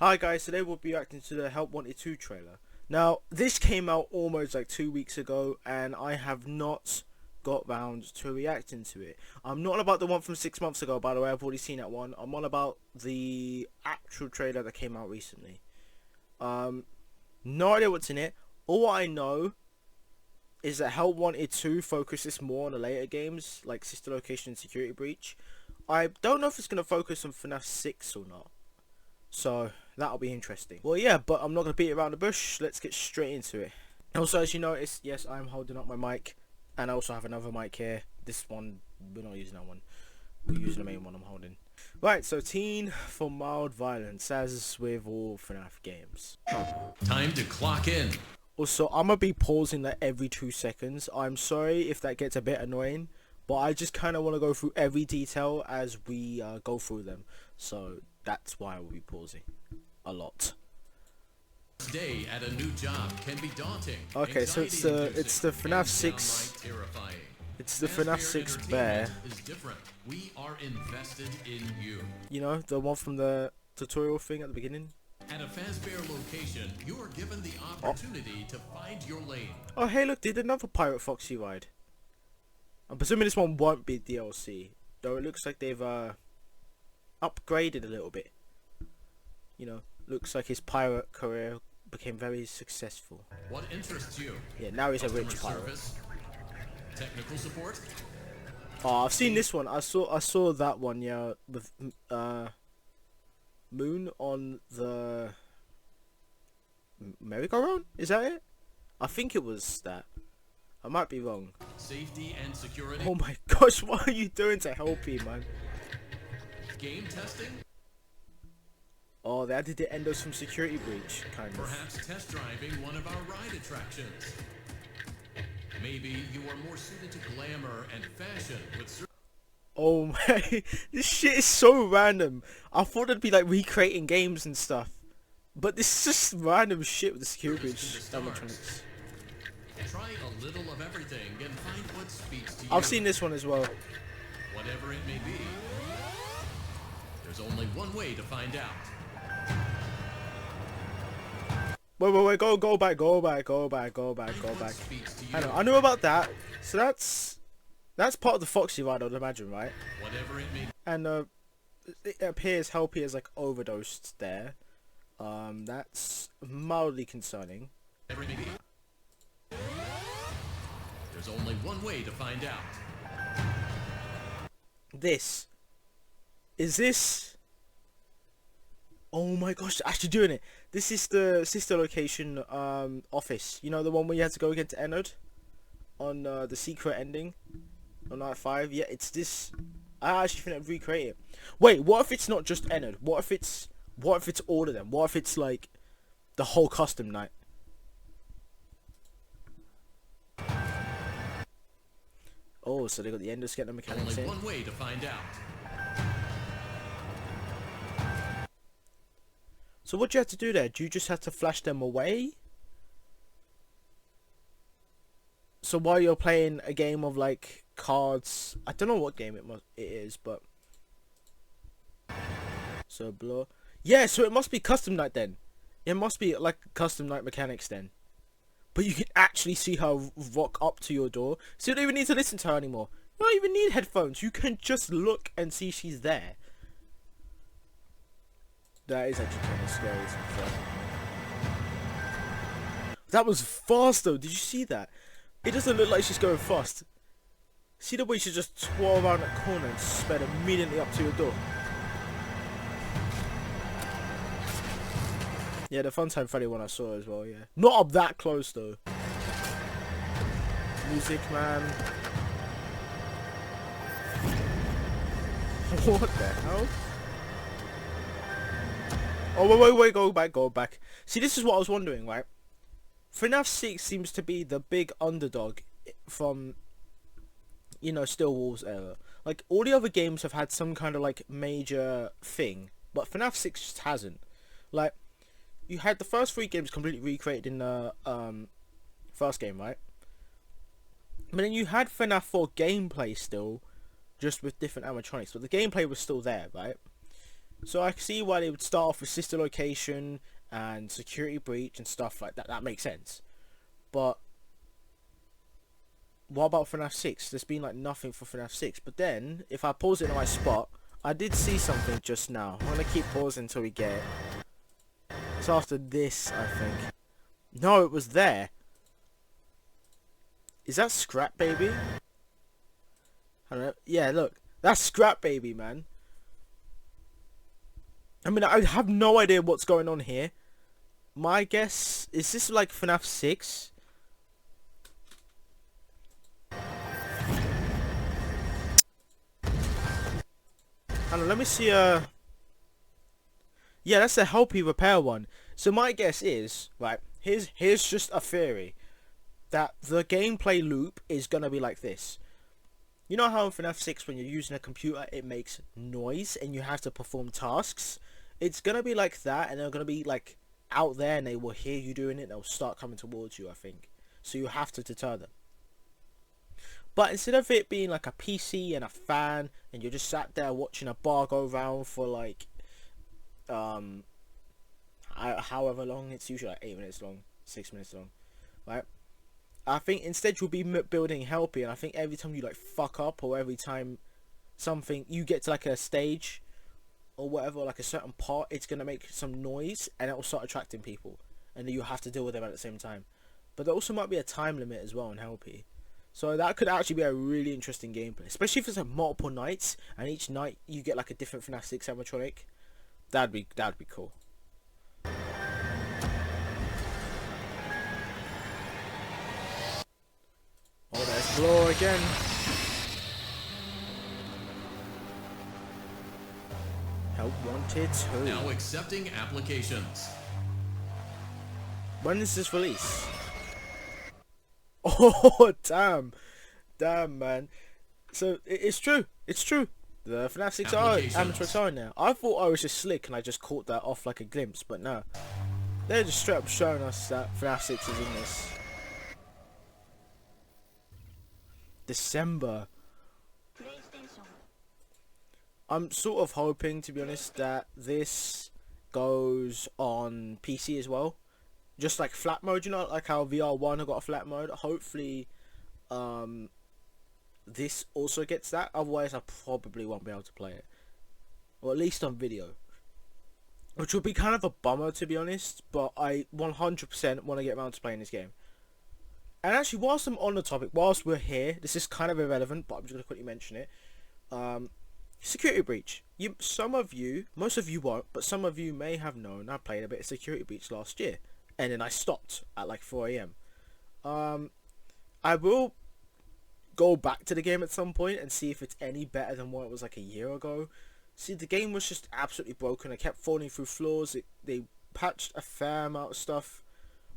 Hi guys, today we'll be reacting to the Help Wanted 2 trailer. Now, this came out almost like 2 weeks ago and I have not got round to reacting to it. I'm not on about the one from 6 months ago, by the way. I've already seen that one. I'm on about the actual trailer that came out recently. No idea what's in it. All I know is that Help Wanted 2 focuses more on the later games, like Sister Location and Security Breach. I don't know if it's going to focus on FNAF 6 or not. So that'll be interesting. Well, yeah, but I'm not going to beat around the bush. Let's get straight into it. Also, as you notice, yes, I'm holding up my mic. And I also have another mic here. This one, we're not using that one. We're using the main one I'm holding. Right, so teen for mild violence, as with all FNAF games. Time to clock in. Also, I'm going to be pausing that every 2 seconds. I'm sorry if that gets a bit annoying. But I just kind of want to go through every detail as we go through them. So that's why I will be pausing a lot. Day at a new job can be daunting. Okay, so it's the FNAF 6. It's the FNAF 6 bear. Is different. We are invested in you. You know, the one from the tutorial thing at the beginning. At a Fazbear location, you are given the opportunity to find your lane. Oh, hey, look, did another Pirate Foxy ride. I'm presuming this one won't be DLC, though it looks like they've upgraded a little bit. You know, looks like his pirate career became very successful. What interests you? Yeah, now he's a Customer rich pirate. service? Technical support? Oh, I've seen this one. I saw that one, yeah, with Moon on the merry-go-round. Is that it? I think it was that. I might be wrong. Safety and security? Oh my gosh, what are you doing to help me, man? Game testing? Oh, they added the endos from Security Breach, kind of. Perhaps test driving one of our ride attractions. Maybe you are more suited to glamour and fashion with Oh my, this shit is so random. I thought it'd be like recreating games and stuff. But this is just random shit with the Security Breach animatronics. Try a little of everything and find what speaks to you. I've seen this one as well. Whatever it may be, there's only one way to find out. Wait, go back. Speaks to you. I know, I knew about that. So that's part of the Foxy ride, I'd imagine, right? Whatever it may be. And it appears Helpy is like overdosed there. That's mildly concerning. Whatever it may be. There's only one way to find out. This. Oh my gosh, they're actually doing it. This is the Sister Location office. You know, the one where you had to go against Ennard on the secret ending on night 5. Yeah, it's this. I actually think I'd recreate it. Wait, what if it's not just Ennard? What if it's all of them? What if it's like the whole custom night? Oh, so they got the endos getting the mechanics Only in. one way to find out. So what do you have to do there? Do you just have to flash them away? So while you're playing a game of like cards, I don't know what game it is, but so blur. Yeah, so it must be custom night then. It must be like custom night mechanics then. But you can actually see her rock up to your door. So you don't even need to listen to her anymore. You don't even need headphones. You can just look and see she's there. That is actually kind of scary. That was fast though. Did you see that? It doesn't look like she's going fast. See the way she just twirl around that corner and sped immediately up to your door. Yeah, the Funtime Freddy one I saw as well, yeah. Not up that close though. Music, man. What the hell? Oh, wait, go back. See, this is what I was wondering, right? FNAF 6 seems to be the big underdog from, you know, Still Walls era. Like, all the other games have had some kind of, like, major thing. But FNAF 6 just hasn't. Like, you had the first 3 games completely recreated in the first game, right? But then you had FNAF 4 gameplay still, just with different animatronics. But the gameplay was still there, right? So I can see why they would start off with sister location and security breach and stuff like that. That makes sense. But what about FNAF 6? There's been like nothing for FNAF 6. But then, if I pause it in the right spot, I did see something just now. I'm gonna keep pausing until we get it. It's after this, I think. No, it was there. Is that Scrap Baby? I don't know. Yeah, look. That's Scrap Baby, man. I mean, I have no idea what's going on here. My guess, is this like FNAF 6? Hang on, let me see, yeah, that's the Helpy Repair one. So my guess is, right, here's just a theory, that the gameplay loop is gonna be like this. You know how in FNAF 6 when you're using a computer it makes noise and you have to perform tasks? It's gonna be like that, and they're gonna be like out there and they will hear you doing it and they'll start coming towards you, I think. So you have to deter them. But instead of it being like a PC and a fan and you're just sat there watching a bar go round for like however long, it's usually like 8 minutes long, 6 minutes long, right? I think instead you'll be building Helpy, and I think every time you like fuck up, or every time something you get to like a stage or whatever, like a certain part, it's gonna make some noise and it will start attracting people, and then you have to deal with them at the same time. But there also might be a time limit as well in Helpy. So that could actually be a really interesting gameplay, especially if it's like multiple nights and each night you get like a different FNAF 6 animatronic. That'd be cool. Oh, there's Blow again. Help Wanted 2. Now accepting applications. When is this release? Oh, damn, man. So it's true. It's true. The FNAF 6 animatronics are in there. I thought I was just slick and I just caught that off like a glimpse, but no. They're just straight up showing us that FNAF 6 is in this. December. I'm sort of hoping, to be honest, that this goes on PC as well. Just like flat mode, you know, like how VR1 got a flat mode. Hopefully, this also gets that. Otherwise, I probably won't be able to play it, or at least on video, which would be kind of a bummer, to be honest. But I 100% want to get around to playing this game. And actually, whilst I'm on the topic, whilst we're here, this is kind of irrelevant, but I'm just gonna quickly mention it. Security breach. Some of you, most of you won't, but some of you may have known I played a bit of security breach last year. And then I stopped at like 4 AM. I will go back to the game at some point and see if it's any better than what it was like a year ago. See, the game was just absolutely broken. I kept falling through floors. They patched a fair amount of stuff.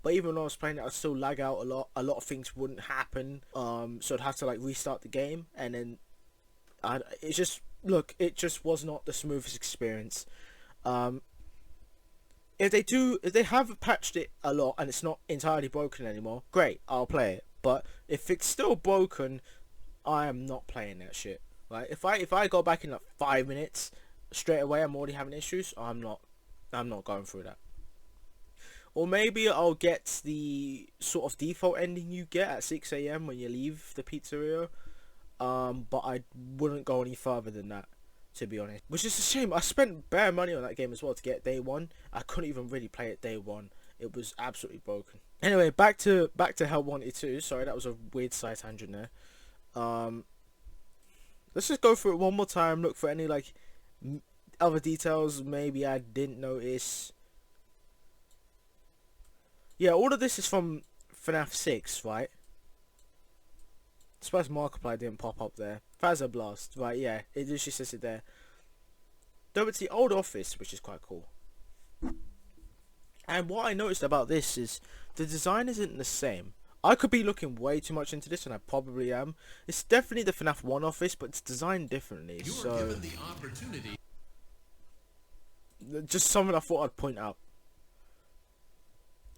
But even when I was playing it, I'd still lag out a lot. A lot of things wouldn't happen. So I'd have to like restart the game. And then it just was not the smoothest experience. If they have patched it a lot and it's not entirely broken anymore, great, I'll play it. But if it's still broken, I am not playing that shit. Right? If I go back in like 5 minutes straight away, I'm already having issues. I'm not going through that. Or maybe I'll get the sort of default ending you get at 6 AM when you leave the pizzeria. But I wouldn't go any further than that, to be honest. Which is a shame. I spent bare money on that game as well to get day one. I couldn't even really play it day one. It was absolutely broken. Anyway, back to Help Wanted 2. Sorry, that was a weird side tangent there. Let's just go through it one more time. Look for any like other details maybe I didn't notice. Yeah, all of this is from FNAF 6, right? I suppose Markiplier didn't pop up there. Phaser Blast, right, yeah, it literally says it there. Though it's the old office, which is quite cool. And what I noticed about this is the design isn't the same. I could be looking way too much into this, and I probably am. It's definitely the FNAF 1 office, but it's designed differently, You so... are given the opportunity. Just something I thought I'd point out.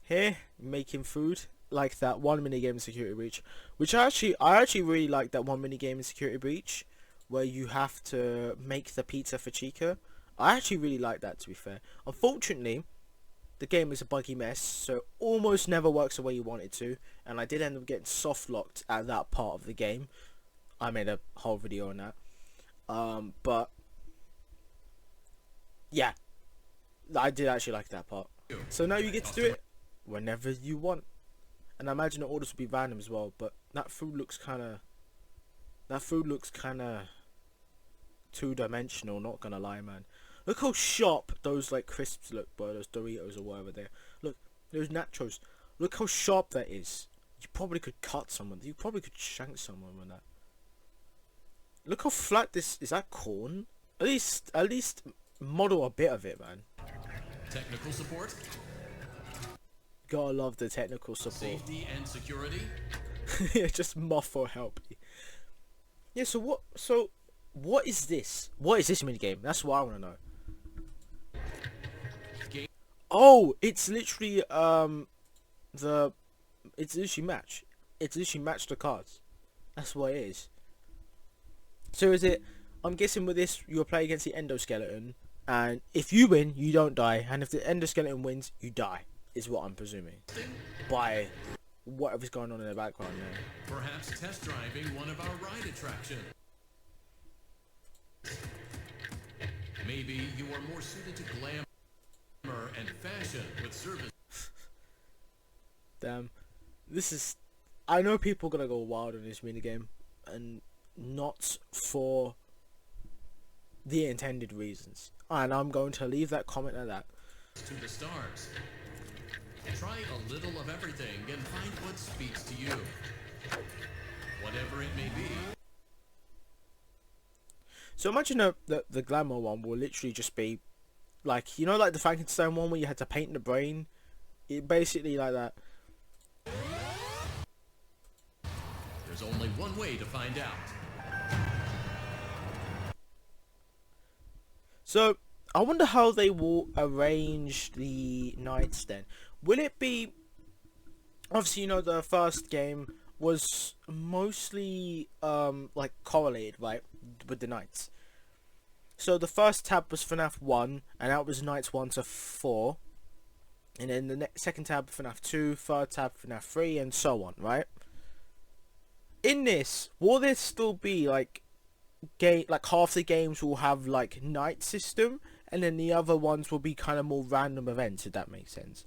Here, making food. Like that one minigame in Security Breach, which I actually really like that one minigame in Security Breach, where you have to make the pizza for Chica. I actually really like that, to be fair. Unfortunately, the game is a buggy mess, so it almost never works the way you want it to, and I did end up getting soft locked at that part of the game. I made a whole video on that. But yeah, I did actually like that part. So now you get to do it whenever you want, and I imagine the orders will be random as well. But that food looks kind of two-dimensional. Not gonna lie, man. Look how sharp those like crisps look, bro. Those Doritos or whatever there. Look, those nachos. Look how sharp that is. You probably could cut someone. You probably could shank someone with that. Look how flat this is. That corn? At least model a bit of it, man. Technical support, Gotta love the technical support. safety and security. Yeah, just muff or help. Yeah. So what is this? What is this minigame? That's what I want to know. Game. Oh, it's literally it's literally match. It's literally match the cards. That's what it is. So is it? I'm guessing with this you'll play against the endoskeleton, and if you win, you don't die, and if the endoskeleton wins, you die. Is what I'm presuming by whatever's going on in the background there. Perhaps test driving one of our ride attractions. Maybe you are more suited to glamour and fashion with service. Damn, this is. I know people are gonna go wild on this minigame, and not for the intended reasons. And I'm going to leave that comment at that. To the stars. Try a little of everything and find what speaks to you. Whatever it may be. So imagine the glamour one will literally just be like, you know, like the Frankenstein one where you had to paint the brain. It basically like that. There's only one way to find out. So I wonder how they will arrange the nights then. Will it be, obviously, you know, the first game was mostly like correlated, right, with the nights. So the first tab was FNAF 1, and that was nights 1 to 4. And then the second tab FNAF 2, third tab FNAF 3, and so on, right? In this, will there still be like half the games will have like night system, and then the other ones will be kind of more random events, if that makes sense?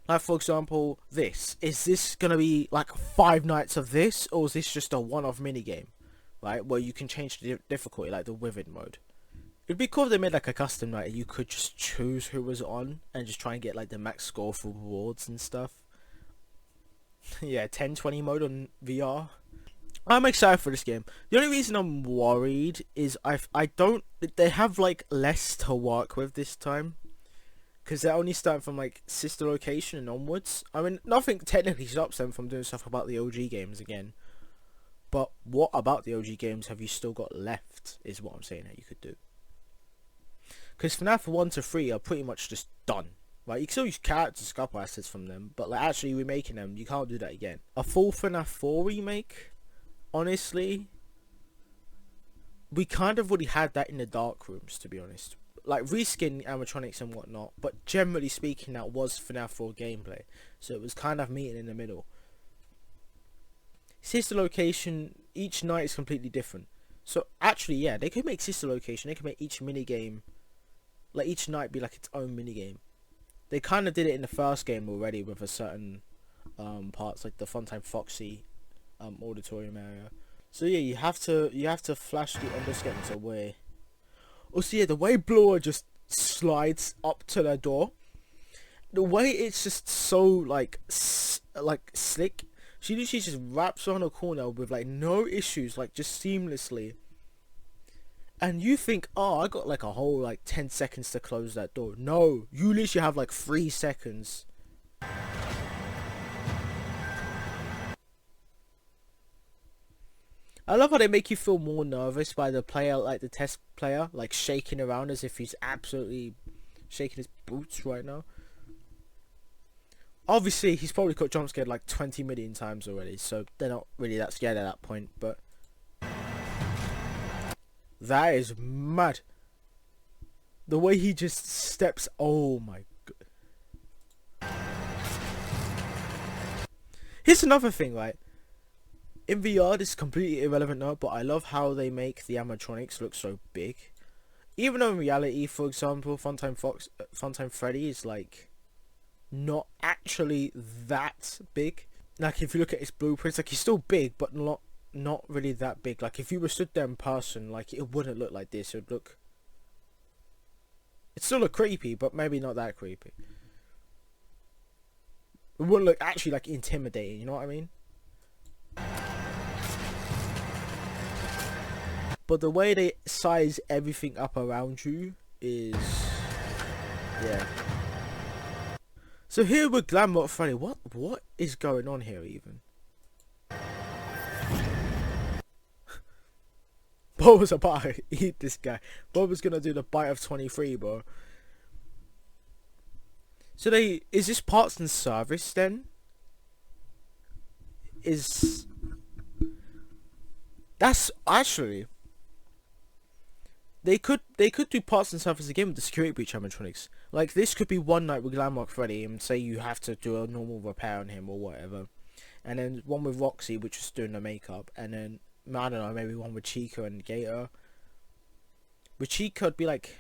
Like, for example, is this gonna be like 5 nights of this, or is this just a one-off minigame, right, where you can change the difficulty, like the Withered mode? It'd be cool if they made like a custom night and you could just choose who was on and just try and get like the max score for rewards and stuff. Yeah, 1020 mode on VR. I'm excited for this game. The only reason I'm worried is they have like less to work with this time, because they're only starting from like sister location and onwards. I mean, nothing technically stops them from doing stuff about the OG games again, but what about the OG games have you still got left is what I'm saying that you could do. Because FNAF 1 to 3 are pretty much just done. Right, you can still use characters, couple assets from them, but like actually remaking them, you can't do that again. A full FNAF 4 remake, honestly, we kind of already had that in the dark rooms, to be honest. Like reskin animatronics and whatnot, but generally speaking, that was FNAF 4 gameplay, so it was kind of meeting in the middle. Sister location, each night is completely different. So actually, yeah, they could make sister location. They could make each minigame, like each night, be like its own minigame. They kind of did it in the first game already with a certain parts, like the Funtime Foxy auditorium area. So yeah, you have to flash the endoskeleton away. Also, yeah, the way Blower just slides up to their door, the way it's just so like slick. She literally just wraps around a corner with like no issues, like just seamlessly. And you think, oh, I got like a whole like 10 seconds to close that door. No, you literally have like 3 seconds. I love how they make you feel more nervous by the player, like the test player, like shaking around as if he's absolutely shaking his boots right now. Obviously, he's probably got jump scared like 20 million times already, so they're not really that scared at that point, but that is mad. The way he just steps. Oh my god. Here's another thing, right? In VR, this is completely irrelevant now, but I love how they make the animatronics look so big. Even though in reality, for example, Funtime Freddy is like not actually that big. Like if you look at his blueprints, like he's still big, but not really that big. Like if you were stood there in person, like it wouldn't look like this. It would look. It'd still look creepy, but maybe not that creepy. It wouldn't look actually like intimidating. You know what I mean? But the way they size everything up around you is, yeah. So here with Glamrock Freddy, what is going on here even? Bob was about to eat this guy. Bob was gonna do the bite of 23, bro. So is this parts and service then? That's actually. They could do parts and service again with the security breach animatronics. Like this could be one night with Glamrock Freddy and say you have to do a normal repair on him or whatever, and then one with Roxy, which is doing the makeup, and then I don't know, maybe one with Chica and Gator. With Chica, it'd be like,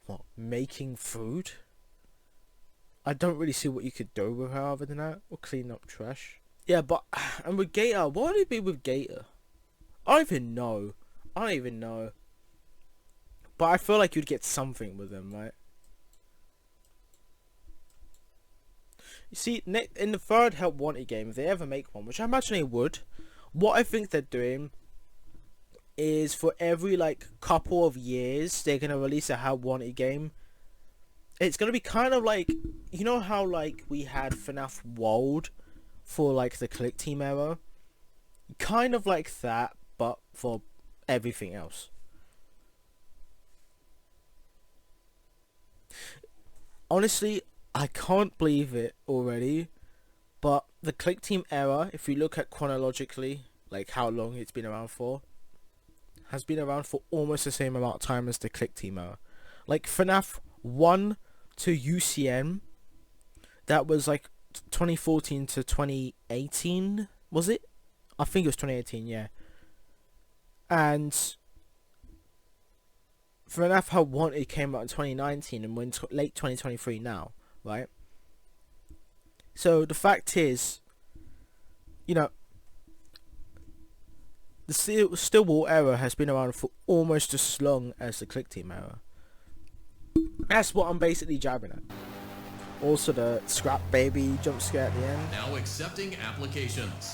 what, making food? I don't really see what you could do with her other than that, or clean up trash. Yeah, but and with Gator, what would it be with Gator? I don't even know. But I feel like you'd get something with them, right? You see, in the third Help Wanted game, if they ever make one, which I imagine they would, what I think they're doing is for every like couple of years, they're gonna release a Help Wanted game. It's gonna be kind of like, you know how like we had FNAF World for like the Click Team era? Kind of like that, but for everything else. Honestly, I can't believe it already, but the Click Team era, if you look at chronologically, like how long it's been around for, has been around for almost the same amount of time as the Click Team era. Like FNAF 1 to UCN, that was like 2014 to 2018, was it? I think it was 2018, yeah. And FNAF Help Wanted came out in 2019 and we're in late 2023 now, right? So the fact is, you know, the Stillwall era has been around for almost as long as the Click Team era. That's what I'm basically jabbing at. Also the Scrap Baby jump scare at the end. Now accepting applications.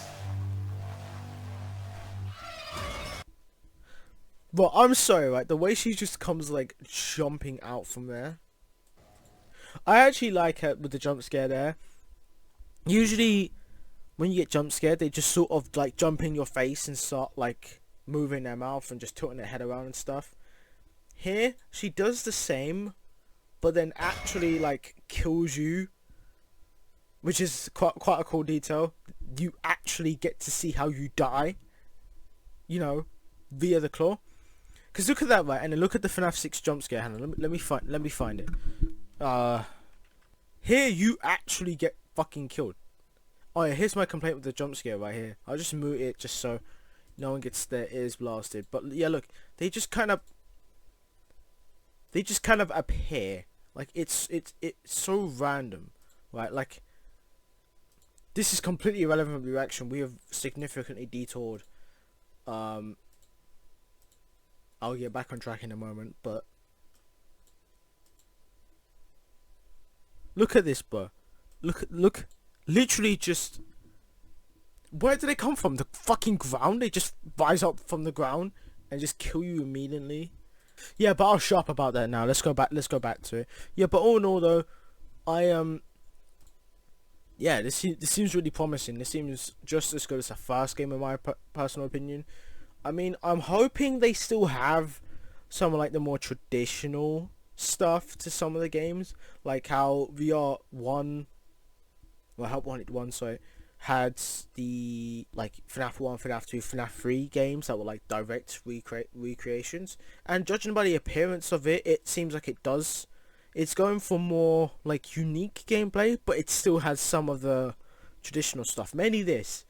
But I'm sorry, right? The way she just comes like jumping out from there. I actually like her with the jump scare there. Usually when you get jump scared, they just sort of like jump in your face and start like moving their mouth and just tilting their head around and stuff. Here, she does the same, but then actually like kills you, which is quite a cool detail. You actually get to see how you die, you know, via the claw. Because look at that, right? And then look at the FNAF 6 jump scare. Hang on, let me find it. Here you actually get fucking killed. Oh yeah, here's my complaint with the jump scare right here. I'll just mute it just so no one gets their ears blasted. But yeah, look, they just kind of appear. Like it's so random, right? Like this is completely irrelevant reaction. We have significantly detoured. I'll get back on track in a moment, but look at this, bro. Look, literally just. Where do they come from? The fucking ground? They just rise up from the ground and just kill you immediately. Yeah, but I'll shut up about that now. Let's go back to it. Yeah, but all in all though, yeah, this seems really promising. This seems just as good as the first game in my personal opinion. I mean, I'm hoping they still have some of like the more traditional stuff to some of the games, like how VR 1, well, Help Wanted 1, sorry, had the like FNAF 1, FNAF 2, FNAF 3 games that were like direct recreations, and judging by the appearance of it, it seems like it does. It's going for more like unique gameplay, but it still has some of the traditional stuff. Mainly this.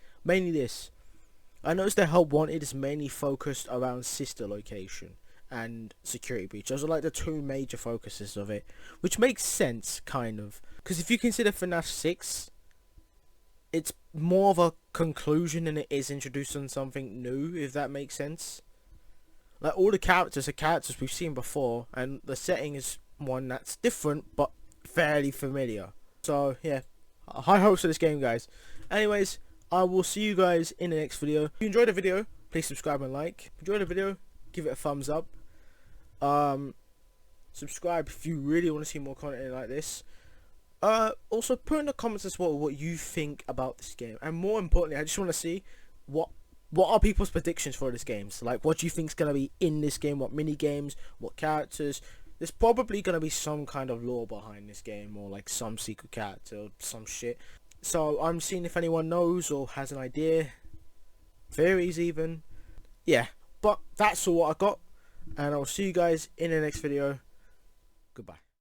I noticed that Help Wanted is mainly focused around sister location and security breach. Those are like the two major focuses of it, which makes sense, kind of. Because if you consider FNAF 6, it's more of a conclusion than it is introducing something new, if that makes sense. Like, all the characters are characters we've seen before, and the setting is one that's different, but fairly familiar. So, yeah, high hopes for this game, guys. Anyways, I will see you guys in the next video. If you enjoyed the video, please subscribe and like. If you enjoyed the video, give it a thumbs up. Subscribe if you really want to see more content like this. Also put in the comments as well what you think about this game, and more importantly, I just want to see what are people's predictions for this game. So, like, what do you think is going to be in this game, what mini games, what characters. There's probably going to be some kind of lore behind this game, or like some secret character or some shit. So I'm seeing if anyone knows or has an idea, theories even. Yeah, but that's all what I got, and I'll see you guys in the next video. Goodbye.